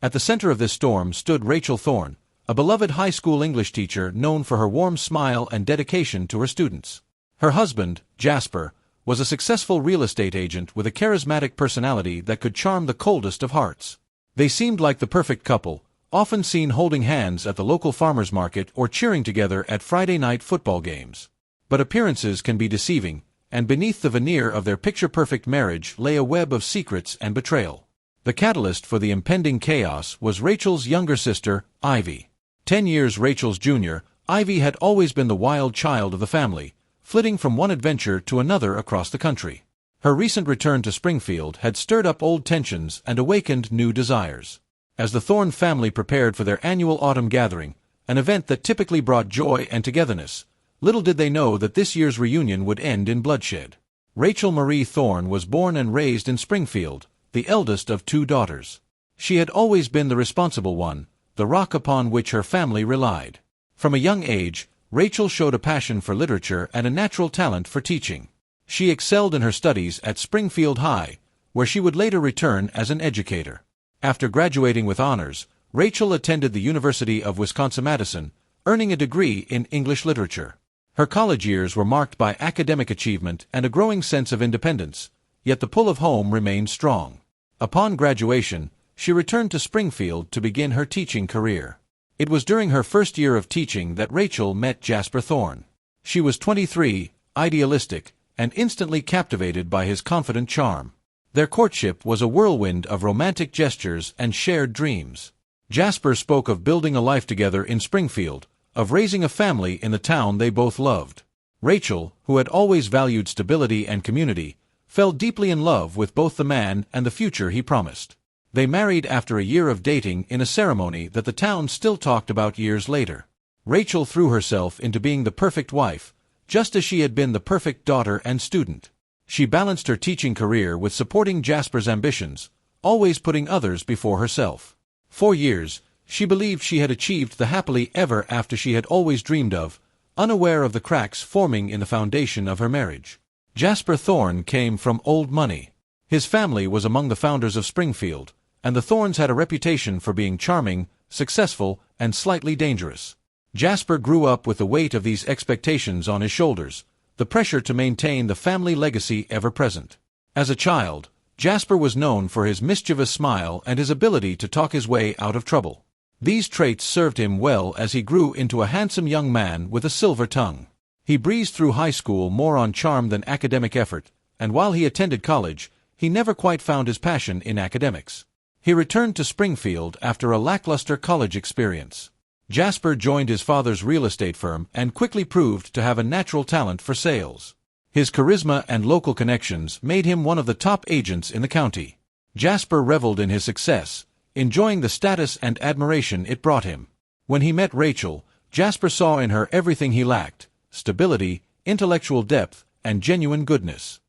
At the center of this storm stood Rachel Thorne, a beloved high school English teacher known for her warm smile and dedication to her students. Her husband, Jasper, was a successful real estate agent with a charismatic personality that could charm the coldest of hearts. They seemed like the perfect couple, often seen holding hands at the local farmers market or cheering together at Friday night football games. But appearances can be deceiving, and beneath the veneer of their picture-perfect marriage lay a web of secrets and betrayal. The catalyst for the impending chaos was Rachel's younger sister, Ivy. 10 years Rachel's junior, Ivy had always been the wild child of the family, flitting from one adventure to another across the country. Her recent return to Springfield had stirred up old tensions and awakened new desires. As the Thorne family prepared for their annual autumn gathering, an event that typically brought joy and togetherness, little did they know that this year's reunion would end in bloodshed. Rachel Marie Thorne was born and raised in Springfield, the eldest of 2 daughters. She had always been the responsible one, the rock upon which her family relied. From a young age, Rachel showed a passion for literature and a natural talent for teaching. She excelled in her studies at Springfield High, where she would later return as an educator. After graduating with honors, Rachel attended the University of Wisconsin-Madison, earning a degree in English literature. Her college years were marked by academic achievement and a growing sense of independence, yet the pull of home remained strong. Upon graduation, she returned to Springfield to begin her teaching career. It was during her first year of teaching that Rachel met Jasper Thorne. She was 23, idealistic, and instantly captivated by his confident charm. Their courtship was a whirlwind of romantic gestures and shared dreams. Jasper spoke of building a life together in Springfield, of raising a family in the town they both loved. Rachel, who had always valued stability and community, fell deeply in love with both the man and the future he promised. They married after a year of dating in a ceremony that the town still talked about years later. Rachel threw herself into being the perfect wife, just as she had been the perfect daughter and student. She balanced her teaching career with supporting Jasper's ambitions, always putting others before herself. For years, she believed she had achieved the happily ever after she had always dreamed of, unaware of the cracks forming in the foundation of her marriage. Jasper Thorne came from old money. His family was among the founders of Springfield, and the Thornes had a reputation for being charming, successful, and slightly dangerous. Jasper grew up with the weight of these expectations on his shoulders, the pressure to maintain the family legacy ever present. As a child, Jasper was known for his mischievous smile and his ability to talk his way out of trouble. These traits served him well as he grew into a handsome young man with a silver tongue. He breezed through high school more on charm than academic effort, and while he attended college, he never quite found his passion in academics. He returned to Springfield after a lackluster college experience. Jasper joined his father's real estate firm and quickly proved to have a natural talent for sales. His charisma and local connections made him one of the top agents in the county. Jasper reveled in his success, enjoying the status and admiration it brought him. When he met Rachel, Jasper saw in her everything he lacked: stability, intellectual depth, and genuine goodness.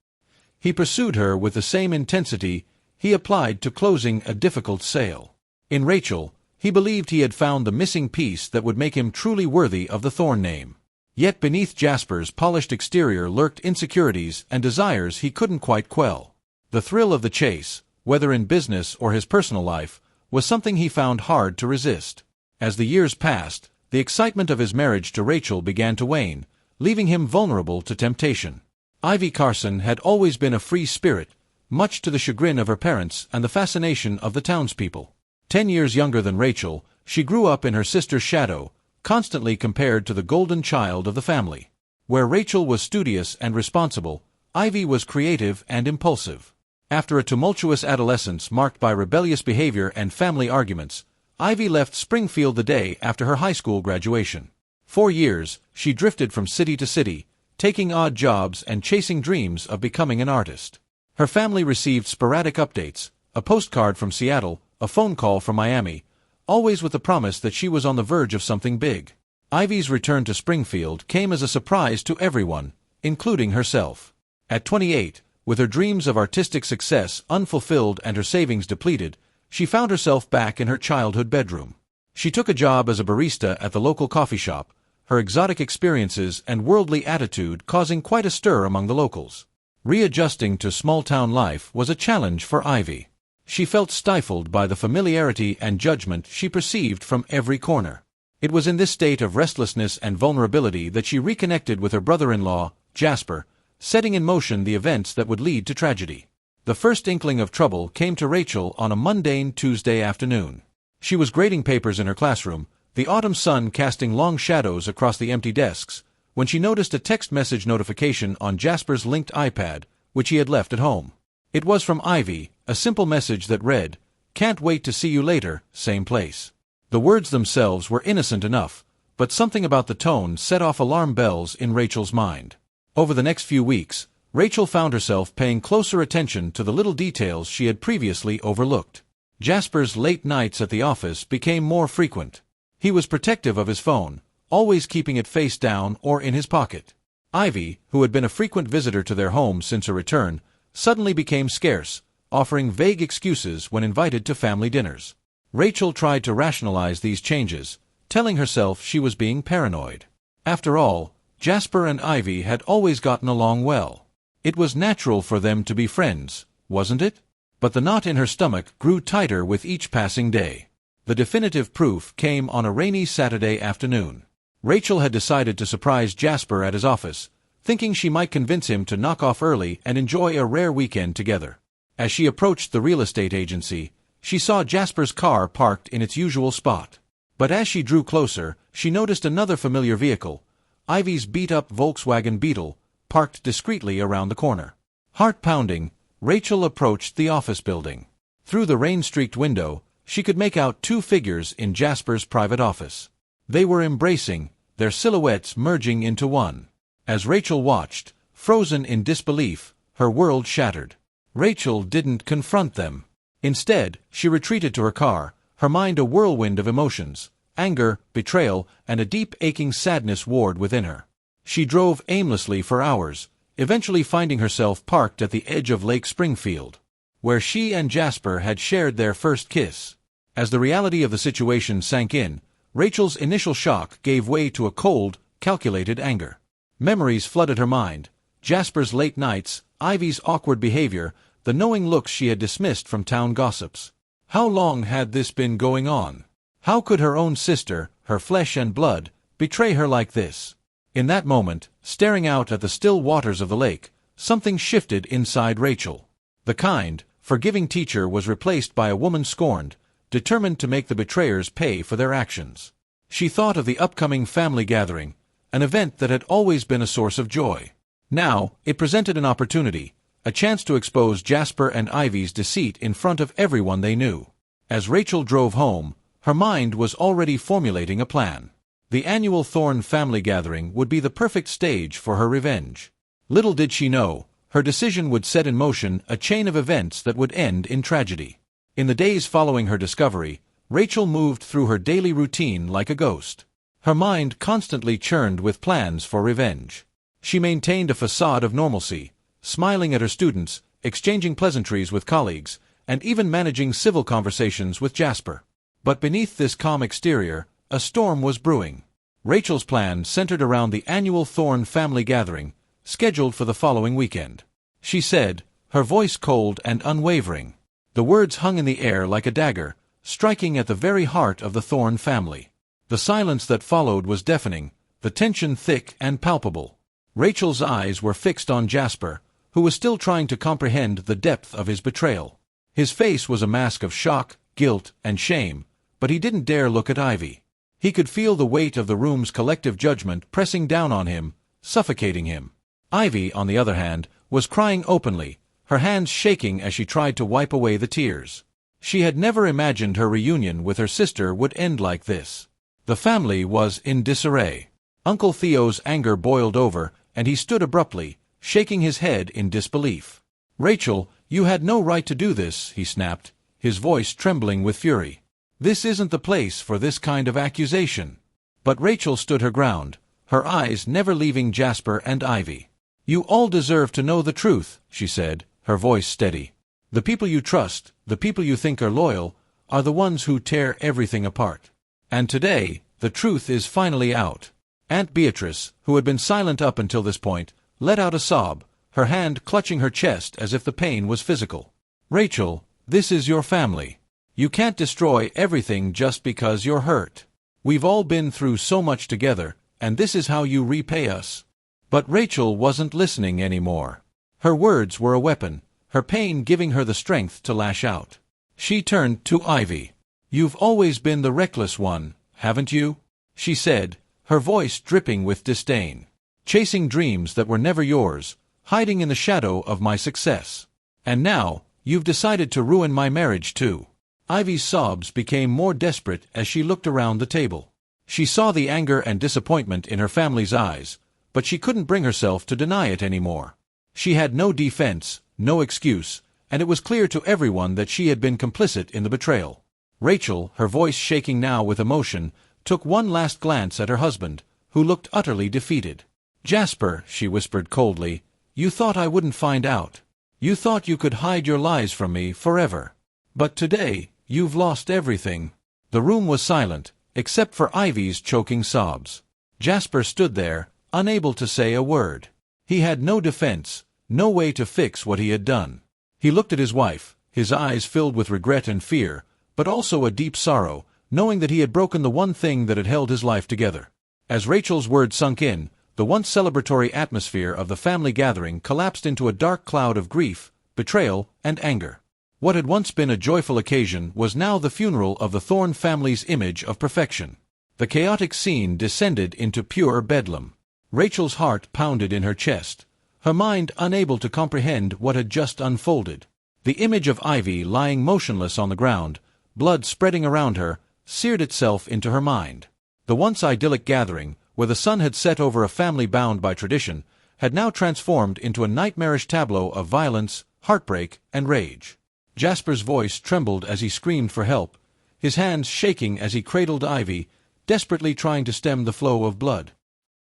He pursued her with the same intensity he applied to closing a difficult sale. In Rachel, he believed he had found the missing piece that would make him truly worthy of the Thorne name. Yet beneath Jasper's polished exterior lurked insecurities and desires he couldn't quite quell. The thrill of the chase, whether in business or his personal life, was something he found hard to resist. As the years passed, the excitement of his marriage to Rachel began to wane, leaving him vulnerable to temptation. Ivy Carson had always been a free spirit, much to the chagrin of her parents and the fascination of the townspeople. 10 years younger than Rachel, she grew up in her sister's shadow, constantly compared to the golden child of the family. Where Rachel was studious and responsible, Ivy was creative and impulsive. After a tumultuous adolescence marked by rebellious behavior and family arguments, Ivy left Springfield the day after her high school graduation. 4 years, she drifted from city to city, taking odd jobs and chasing dreams of becoming an artist. Her family received sporadic updates, a postcard from Seattle, a phone call from Miami, always with the promise that she was on the verge of something big. Ivy's return to Springfield came as a surprise to everyone, including herself. At 28, with her dreams of artistic success unfulfilled and her savings depleted, she found herself back in her childhood bedroom. She took a job as a barista at the local coffee shop, her exotic experiences and worldly attitude causing quite a stir among the locals. Readjusting to small-town life was a challenge for Ivy. She felt stifled by the familiarity and judgment she perceived from every corner. It was in this state of restlessness and vulnerability that she reconnected with her brother-in-law, Jasper, setting in motion the events that would lead to tragedy. The first inkling of trouble came to Rachel on a mundane Tuesday afternoon. She was grading papers in her classroom, the autumn sun casting long shadows across the empty desks, when she noticed a text message notification on Jasper's linked iPad, which he had left at home. It was from Ivy, a simple message that read, "Can't wait to see you later, same place." The words themselves were innocent enough, but something about the tone set off alarm bells in Rachel's mind. Over the next few weeks, Rachel found herself paying closer attention to the little details she had previously overlooked. Jasper's late nights at the office became more frequent. He was protective of his phone, always keeping it face down or in his pocket. Ivy, who had been a frequent visitor to their home since her return, suddenly became scarce, offering vague excuses when invited to family dinners. Rachel tried to rationalize these changes, telling herself she was being paranoid. After all, Jasper and Ivy had always gotten along well. It was natural for them to be friends, wasn't it? But the knot in her stomach grew tighter with each passing day. The definitive proof came on a rainy Saturday afternoon. Rachel had decided to surprise Jasper at his office, thinking she might convince him to knock off early and enjoy a rare weekend together. As she approached the real estate agency, she saw Jasper's car parked in its usual spot. But as she drew closer, she noticed another familiar vehicle, Ivy's beat-up Volkswagen Beetle, parked discreetly around the corner. Heart-pounding, Rachel approached the office building. Through the rain-streaked window, she could make out two figures in Jasper's private office. They were embracing, their silhouettes merging into one. As Rachel watched, frozen in disbelief, her world shattered. Rachel didn't confront them. Instead, she retreated to her car, her mind a whirlwind of emotions. Anger, betrayal, and a deep aching sadness warred within her. She drove aimlessly for hours, eventually finding herself parked at the edge of Lake Springfield, where she and Jasper had shared their first kiss. As the reality of the situation sank in, Rachel's initial shock gave way to a cold, calculated anger. Memories flooded her mind, Jasper's late nights, Ivy's awkward behavior, the knowing looks she had dismissed from town gossips. How long had this been going on? How could her own sister, her flesh and blood, betray her like this? In that moment, staring out at the still waters of the lake, something shifted inside Rachel. The kind, forgiving teacher was replaced by a woman scorned, determined to make the betrayers pay for their actions. She thought of the upcoming family gathering, an event that had always been a source of joy. Now, it presented an opportunity, a chance to expose Jasper and Ivy's deceit in front of everyone they knew. As Rachel drove home, her mind was already formulating a plan. The annual Thorne family gathering would be the perfect stage for her revenge. Little did she know, her decision would set in motion a chain of events that would end in tragedy. In the days following her discovery, Rachel moved through her daily routine like a ghost. Her mind constantly churned with plans for revenge. She maintained a facade of normalcy, smiling at her students, exchanging pleasantries with colleagues, and even managing civil conversations with Jasper. But beneath this calm exterior, a storm was brewing. Rachel's plan centered around the annual Thorne family gathering, scheduled for the following weekend. She said, her voice cold and unwavering. The words hung in the air like a dagger, striking at the very heart of the Thorne family. The silence that followed was deafening, the tension thick and palpable. Rachel's eyes were fixed on Jasper, who was still trying to comprehend the depth of his betrayal. His face was a mask of shock, guilt, and shame, but he didn't dare look at Ivy. He could feel the weight of the room's collective judgment pressing down on him, suffocating him. Ivy, on the other hand, was crying openly, her hands shaking as she tried to wipe away the tears. She had never imagined her reunion with her sister would end like this. The family was in disarray. Uncle Theo's anger boiled over, and he stood abruptly, shaking his head in disbelief. "Rachel, you had no right to do this," he snapped, his voice trembling with fury. "This isn't the place for this kind of accusation." But Rachel stood her ground, her eyes never leaving Jasper and Ivy. "You all deserve to know the truth," she said, her voice steady. "The people you trust, the people you think are loyal, are the ones who tear everything apart. And today, the truth is finally out." Aunt Beatrice, who had been silent up until this point, let out a sob, her hand clutching her chest as if the pain was physical. "Rachel, This is your family. You can't destroy everything just because you're hurt. We've all been through so much together, and this is how you repay us." But Rachel wasn't listening anymore. Her words were a weapon, her pain giving her the strength to lash out. She turned to Ivy. "You've always been the reckless one, haven't you?" she said, her voice dripping with disdain. "Chasing dreams that were never yours, hiding in the shadow of my success. And now, you've decided to ruin my marriage too." Ivy's sobs became more desperate as she looked around the table. She saw the anger and disappointment in her family's eyes, but she couldn't bring herself to deny it anymore. She had no defense, no excuse, and it was clear to everyone that she had been complicit in the betrayal. Rachel, her voice shaking now with emotion, took one last glance at her husband, who looked utterly defeated. "Jasper," she whispered coldly, "you thought I wouldn't find out. You thought you could hide your lies from me forever. But today, you've lost everything." The room was silent, except for Ivy's choking sobs. Jasper stood there, unable to say a word. He had no defense, no way to fix what he had done. He looked at his wife, his eyes filled with regret and fear, but also a deep sorrow, knowing that he had broken the one thing that had held his life together. As Rachel's words sunk in, the once celebratory atmosphere of the family gathering collapsed into a dark cloud of grief, betrayal, and anger. What had once been a joyful occasion was now the funeral of the Thorne family's image of perfection. The chaotic scene descended into pure bedlam. Rachel's heart pounded in her chest, her mind unable to comprehend what had just unfolded. The image of Ivy lying motionless on the ground, blood spreading around her, seared itself into her mind. The once idyllic gathering, where the sun had set over a family bound by tradition, had now transformed into a nightmarish tableau of violence, heartbreak, and rage. Jasper's voice trembled as he screamed for help, his hands shaking as he cradled Ivy, desperately trying to stem the flow of blood.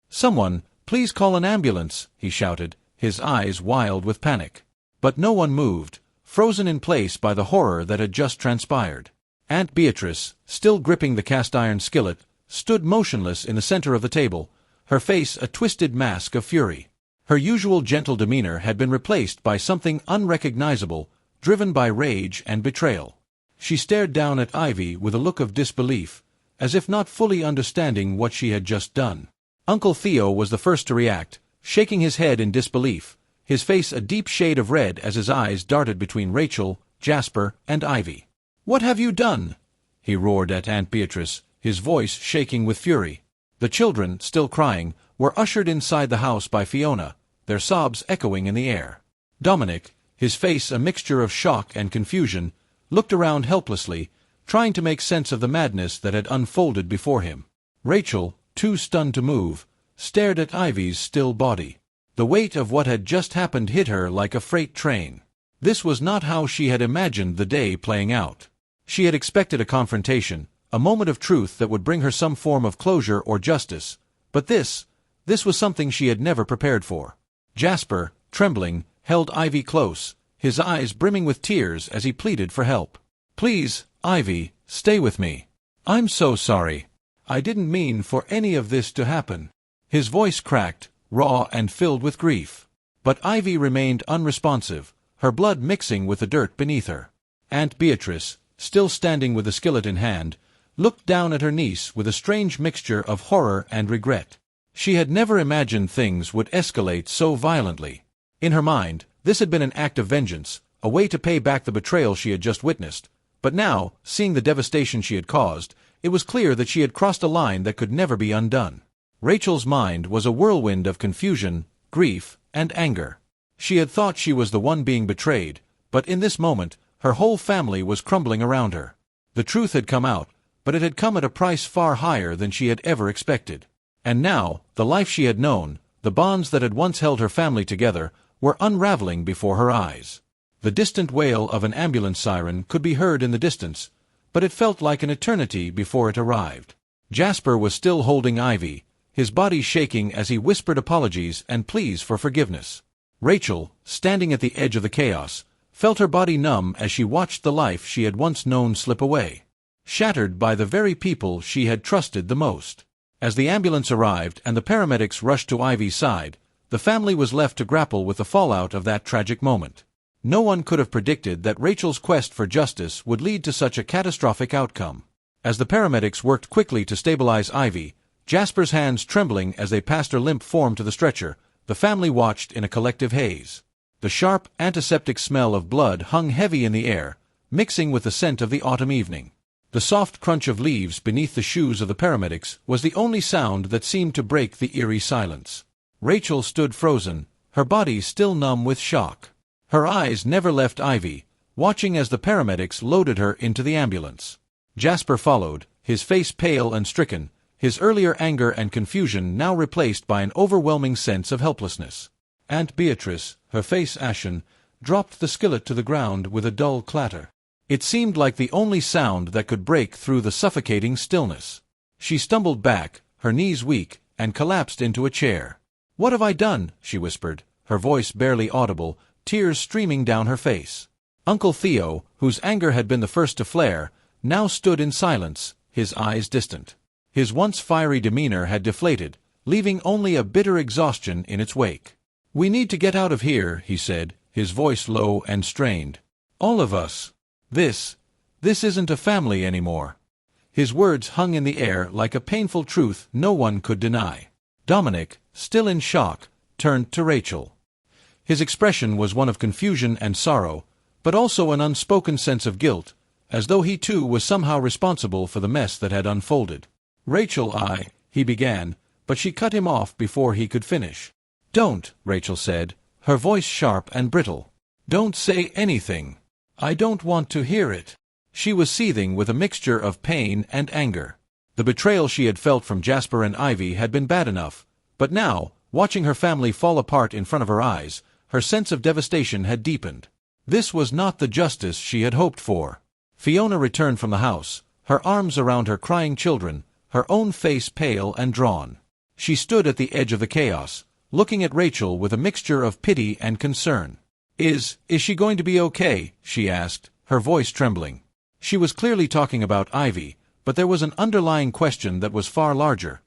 "Someone, please call an ambulance," he shouted, his eyes wild with panic. But no one moved, frozen in place by the horror that had just transpired. Aunt Beatrice, still gripping the cast-iron skillet, stood motionless in the center of the table, her face a twisted mask of fury. Her usual gentle demeanor had been replaced by something unrecognizable, driven by rage and betrayal. She stared down at Ivy with a look of disbelief, as if not fully understanding what she had just done. Uncle Theo was the first to react, shaking his head in disbelief, his face a deep shade of red as his eyes darted between Rachel, Jasper, and Ivy. "What have you done?" he roared at Aunt Beatrice, his voice shaking with fury. The children, still crying, were ushered inside the house by Fiona, their sobs echoing in the air. Dominic, his face a mixture of shock and confusion, looked around helplessly, trying to make sense of the madness that had unfolded before him. Rachel, too stunned to move, stared at Ivy's still body. The weight of what had just happened hit her like a freight train. This was not how she had imagined the day playing out. She had expected a confrontation, a moment of truth that would bring her some form of closure or justice, but this was something she had never prepared for. Jasper, trembling, held Ivy close, his eyes brimming with tears as he pleaded for help. "Please, Ivy, stay with me. I'm so sorry. I didn't mean for any of this to happen." His voice cracked, raw and filled with grief. But Ivy remained unresponsive, her blood mixing with the dirt beneath her. Aunt Beatrice, still standing with the skillet in hand, looked down at her niece with a strange mixture of horror and regret. She had never imagined things would escalate so violently. In her mind, this had been an act of vengeance, a way to pay back the betrayal she had just witnessed. But now, seeing the devastation she had caused, it was clear that she had crossed a line that could never be undone. Rachel's mind was a whirlwind of confusion, grief, and anger. She had thought she was the one being betrayed, but in this moment, her whole family was crumbling around her. The truth had come out, but it had come at a price far higher than she had ever expected. And now, the life she had known, the bonds that had once held her family together, were unraveling before her eyes. The distant wail of an ambulance siren could be heard in the distance, but it felt like an eternity before it arrived. Jasper was still holding Ivy, his body shaking as he whispered apologies and pleas for forgiveness. Rachel, standing at the edge of the chaos, felt her body numb as she watched the life she had once known slip away, shattered by the very people she had trusted the most. As the ambulance arrived and the paramedics rushed to Ivy's side, the family was left to grapple with the fallout of that tragic moment. No one could have predicted that Rachel's quest for justice would lead to such a catastrophic outcome. As the paramedics worked quickly to stabilize Ivy, Jasper's hands trembling as they passed her limp form to the stretcher, the family watched in a collective haze. The sharp, antiseptic smell of blood hung heavy in the air, mixing with the scent of the autumn evening. The soft crunch of leaves beneath the shoes of the paramedics was the only sound that seemed to break the eerie silence. Rachel stood frozen, her body still numb with shock. Her eyes never left Ivy, watching as the paramedics loaded her into the ambulance. Jasper followed, his face pale and stricken, his earlier anger and confusion now replaced by an overwhelming sense of helplessness. Aunt Beatrice, her face ashen, dropped the skillet to the ground with a dull clatter. It seemed like the only sound that could break through the suffocating stillness. She stumbled back, her knees weak, and collapsed into a chair. "What have I done?" she whispered, her voice barely audible, tears streaming down her face. Uncle Theo, whose anger had been the first to flare, now stood in silence, his eyes distant. His once fiery demeanor had deflated, leaving only a bitter exhaustion in its wake. "We need to get out of here," he said, his voice low and strained. "All of us. This isn't a family anymore." His words hung in the air like a painful truth no one could deny. Dominic, still in shock, turned to Rachel. His expression was one of confusion and sorrow, but also an unspoken sense of guilt, as though he too was somehow responsible for the mess that had unfolded. "Rachel, he began, but she cut him off before he could finish. "Don't," Rachel said, her voice sharp and brittle. "Don't say anything. I don't want to hear it." She was seething with a mixture of pain and anger. The betrayal she had felt from Jasper and Ivy had been bad enough, but now, watching her family fall apart in front of her eyes, her sense of devastation had deepened. This was not the justice she had hoped for. Fiona returned from the house, her arms around her crying children, her own face pale and drawn. She stood at the edge of the chaos, looking at Rachel with a mixture of pity and concern. Is she going to be okay?" she asked, her voice trembling. She was clearly talking about Ivy, but there was an underlying question that was far larger.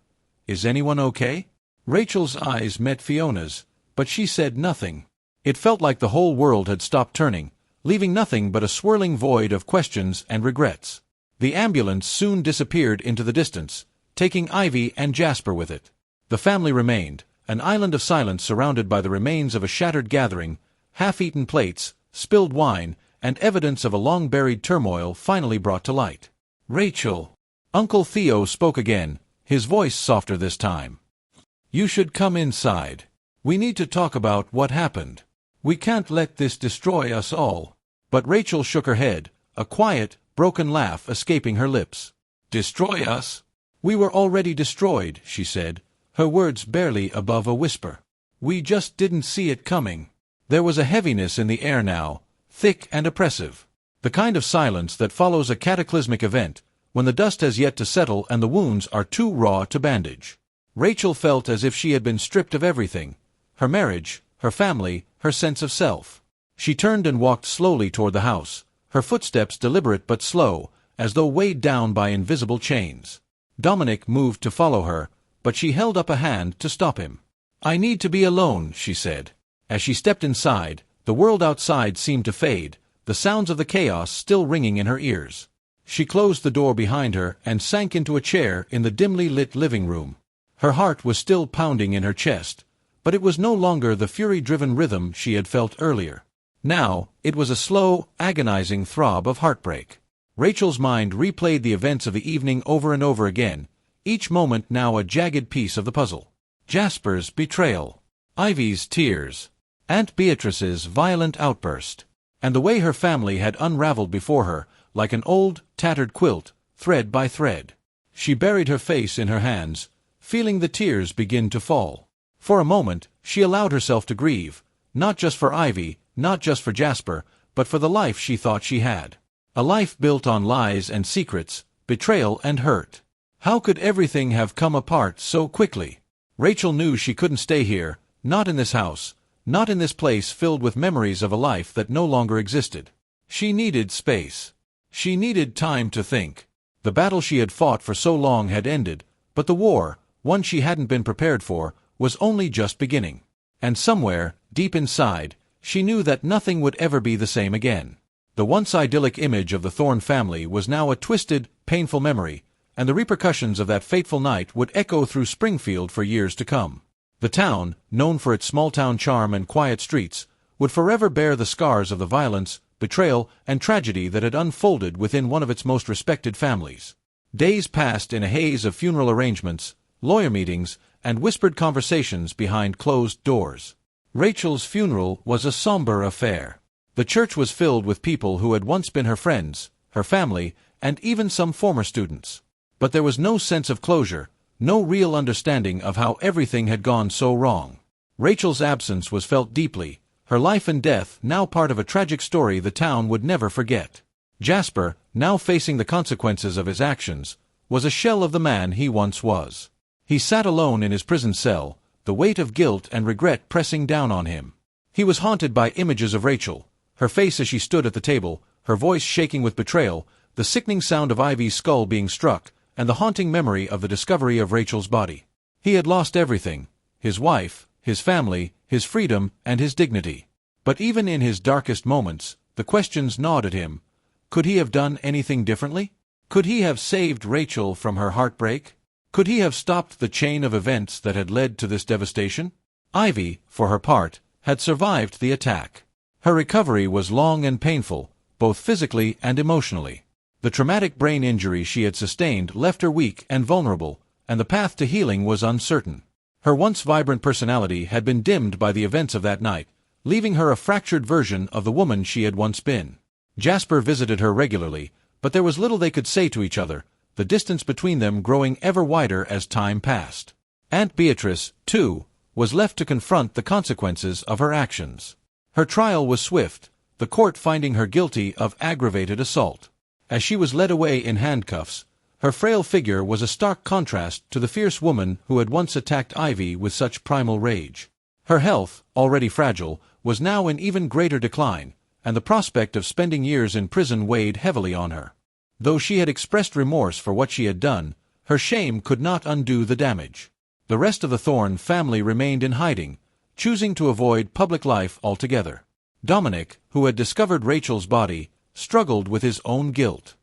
"Is anyone okay?" Rachel's eyes met Fiona's, but she said nothing. It felt like the whole world had stopped turning, leaving nothing but a swirling void of questions and regrets. The ambulance soon disappeared into the distance, taking Ivy and Jasper with it. The family remained, an island of silence surrounded by the remains of a shattered gathering, half-eaten plates, spilled wine, and evidence of a long-buried turmoil finally brought to light. "Rachel." Uncle Theo spoke again, his voice softer this time. "You should come inside. We need to talk about what happened. We can't let this destroy us all." But Rachel shook her head, a quiet, broken laugh escaping her lips. "Destroy us? We were already destroyed," she said, her words barely above a whisper. "We just didn't see it coming." There was a heaviness in the air now, thick and oppressive. The kind of silence that follows a cataclysmic event, when the dust has yet to settle and the wounds are too raw to bandage. Rachel felt as if she had been stripped of everything: her marriage, her family, her sense of self. She turned and walked slowly toward the house, her footsteps deliberate but slow, as though weighed down by invisible chains. Dominic moved to follow her, but she held up a hand to stop him. "I need to be alone," she said. As she stepped inside, the world outside seemed to fade, the sounds of the chaos still ringing in her ears. She closed the door behind her and sank into a chair in the dimly lit living room. Her heart was still pounding in her chest, but it was no longer the fury-driven rhythm she had felt earlier. Now, it was a slow, agonizing throb of heartbreak. Rachel's mind replayed the events of the evening over and over again, each moment now a jagged piece of the puzzle. Jasper's betrayal, Ivy's tears, Aunt Beatrice's violent outburst, and the way her family had unraveled before her, like an old, tattered quilt, thread by thread. She buried her face in her hands, feeling the tears begin to fall. For a moment, she allowed herself to grieve, not just for Ivy, not just for Jasper, but for the life she thought she had. A life built on lies and secrets, betrayal and hurt. How could everything have come apart so quickly? Rachel knew she couldn't stay here, not in this house, not in this place filled with memories of a life that no longer existed. She needed space. She needed time to think. The battle she had fought for so long had ended, but the war, one she hadn't been prepared for, was only just beginning. And somewhere, deep inside, she knew that nothing would ever be the same again. The once idyllic image of the Thorne family was now a twisted, painful memory, and the repercussions of that fateful night would echo through Springfield for years to come. The town, known for its small-town charm and quiet streets, would forever bear the scars of the violence, betrayal, and tragedy that had unfolded within one of its most respected families. Days passed in a haze of funeral arrangements, lawyer meetings, and whispered conversations behind closed doors. Rachel's funeral was a somber affair. The church was filled with people who had once been her friends, her family, and even some former students. But there was no sense of closure, no real understanding of how everything had gone so wrong. Rachel's absence was felt deeply, her life and death now part of a tragic story the town would never forget. Jasper, now facing the consequences of his actions, was a shell of the man he once was. He sat alone in his prison cell, the weight of guilt and regret pressing down on him. He was haunted by images of Rachel, her face as she stood at the table, her voice shaking with betrayal, the sickening sound of Ivy's skull being struck, and the haunting memory of the discovery of Rachel's body. He had lost everything: his wife, his family, his freedom, and his dignity. But even in his darkest moments, the questions gnawed at him. Could he have done anything differently? Could he have saved Rachel from her heartbreak? Could he have stopped the chain of events that had led to this devastation? Ivy, for her part, had survived the attack. Her recovery was long and painful, both physically and emotionally. The traumatic brain injury she had sustained left her weak and vulnerable, and the path to healing was uncertain. Her once vibrant personality had been dimmed by the events of that night, leaving her a fractured version of the woman she had once been. Jasper visited her regularly, but there was little they could say to each other, the distance between them growing ever wider as time passed. Aunt Beatrice, too, was left to confront the consequences of her actions. Her trial was swift, the court finding her guilty of aggravated assault. As she was led away in handcuffs, her frail figure was a stark contrast to the fierce woman who had once attacked Ivy with such primal rage. Her health, already fragile, was now in even greater decline, and the prospect of spending years in prison weighed heavily on her. Though she had expressed remorse for what she had done, her shame could not undo the damage. The rest of the Thorne family remained in hiding, choosing to avoid public life altogether. Dominic, who had discovered Rachel's body, struggled with his own guilt.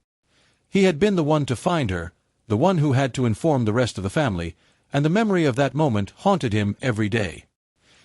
He had been the one to find her, the one who had to inform the rest of the family, and the memory of that moment haunted him every day.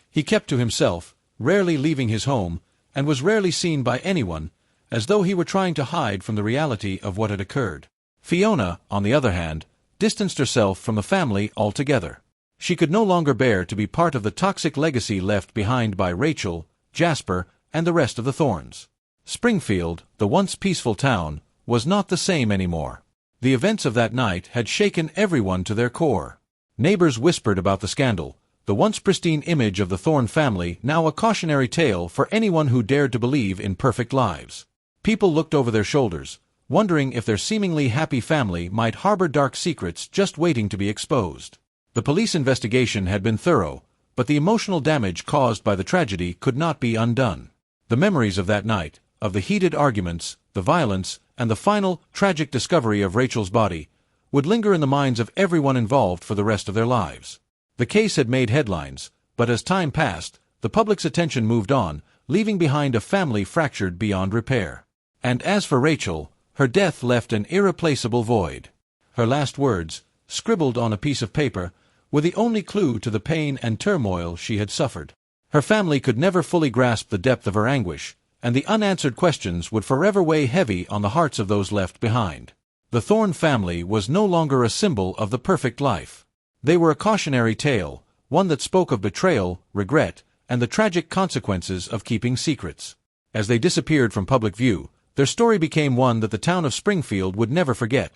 He kept to himself, rarely leaving his home, and was rarely seen by anyone, as though he were trying to hide from the reality of what had occurred. Fiona, on the other hand, distanced herself from the family altogether. She could no longer bear to be part of the toxic legacy left behind by Rachel, Jasper, and the rest of the Thornes. Springfield, the once peaceful town, was not the same anymore. The events of that night had shaken everyone to their core. Neighbors whispered about the scandal, the once pristine image of the Thorne family now a cautionary tale for anyone who dared to believe in perfect lives. People looked over their shoulders, wondering if their seemingly happy family might harbor dark secrets just waiting to be exposed. The police investigation had been thorough, but the emotional damage caused by the tragedy could not be undone. The memories of that night, of the heated arguments, the violence, and the final, tragic discovery of Rachel's body, would linger in the minds of everyone involved for the rest of their lives. The case had made headlines, but as time passed, the public's attention moved on, leaving behind a family fractured beyond repair. And as for Rachel, her death left an irreplaceable void. Her last words, scribbled on a piece of paper, were the only clue to the pain and turmoil she had suffered. Her family could never fully grasp the depth of her anguish, and the unanswered questions would forever weigh heavy on the hearts of those left behind. The Thorne family was no longer a symbol of the perfect life. They were a cautionary tale, one that spoke of betrayal, regret, and the tragic consequences of keeping secrets. As they disappeared from public view, their story became one that the town of Springfield would never forget,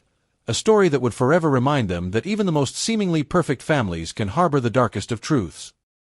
a story that would forever remind them that even the most seemingly perfect families can harbor the darkest of truths.